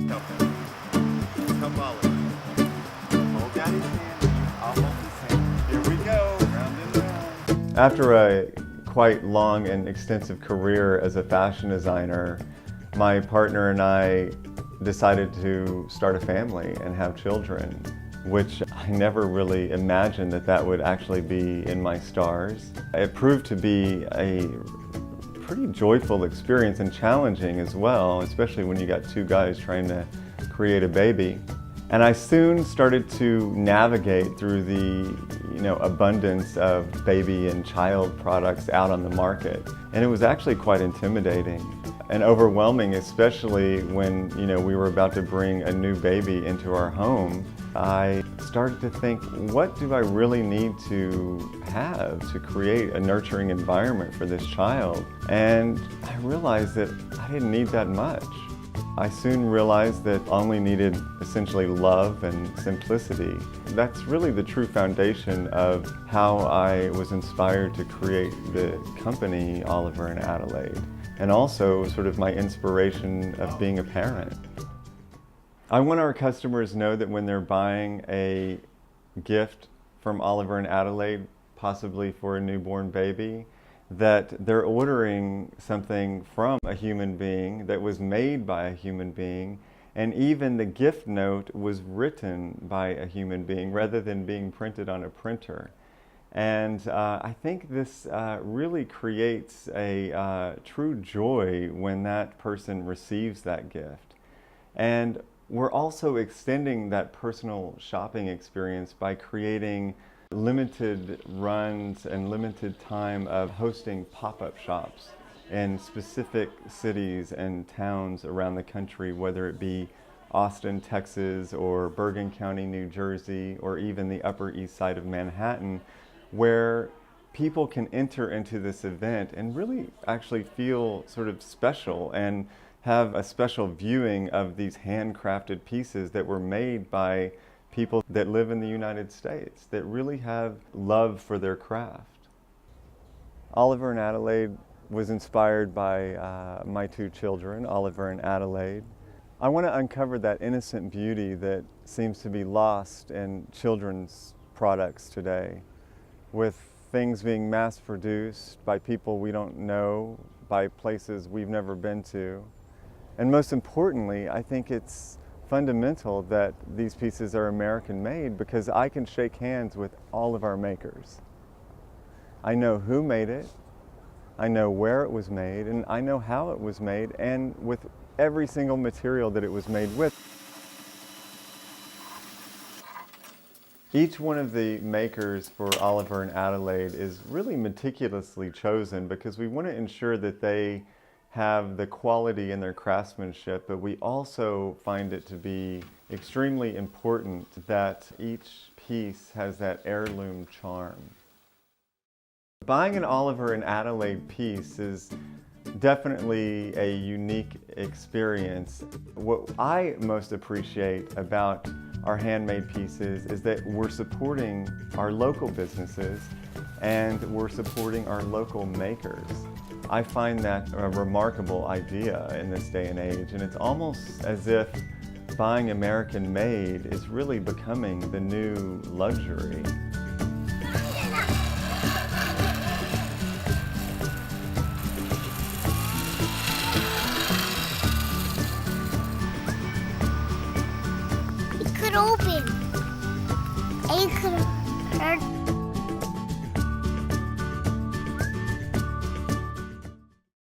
couple. Let's help Oliver. Hold Daddy's hand. I'll hold his hand. Here we go, round and round. After a quite long and extensive career as a fashion designer, my partner and I decided to start a family and have children, which I never really imagined that would actually be in my stars. It proved to be a pretty joyful experience and challenging as well, especially when you got two guys trying to create a baby. And I soon started to navigate through the abundance of baby and child products out on the market. And it was actually quite intimidating and overwhelming, especially when we were about to bring a new baby into our home. I started to think, what do I really need to have to create a nurturing environment for this child? And I realized that I didn't need that much. I soon realized that I only needed essentially love and simplicity. That's really the true foundation of how I was inspired to create the company Oliver and Adelaide, and also sort of my inspiration of being a parent. I want our customers to know that when they're buying a gift from Oliver and Adelaide, possibly for a newborn baby, that they're ordering something from a human being that was made by a human being, and even the gift note was written by a human being rather than being printed on a printer. And I think this really creates a true joy when that person receives that gift. And we're also extending that personal shopping experience by creating limited runs and limited time of hosting pop-up shops in specific cities and towns around the country, whether it be Austin, Texas, or Bergen County, New Jersey, or even the Upper East Side of Manhattan, where people can enter into this event and really actually feel sort of special and have a special viewing of these handcrafted pieces that were made by people that live in the United States that really have love for their craft. Oliver and Adelaide was inspired by my two children, Oliver and Adelaide. I want to uncover that innocent beauty that seems to be lost in children's products today, with things being mass-produced by people we don't know, by places we've never been to. And most importantly, I think it's fundamental that these pieces are American-made because I can shake hands with all of our makers. I know who made it, I know where it was made, and I know how it was made, and with every single material that it was made with. Each one of the makers for Oliver and Adelaide is really meticulously chosen because we want to ensure that they have the quality in their craftsmanship, but we also find it to be extremely important that each piece has that heirloom charm. Buying an Oliver and Adelaide piece is definitely a unique experience. What I most appreciate about our handmade pieces is that we're supporting our local businesses and we're supporting our local makers. I find that a remarkable idea in this day and age, and it's almost as if buying American made is really becoming the new luxury. It could open. It could hurt.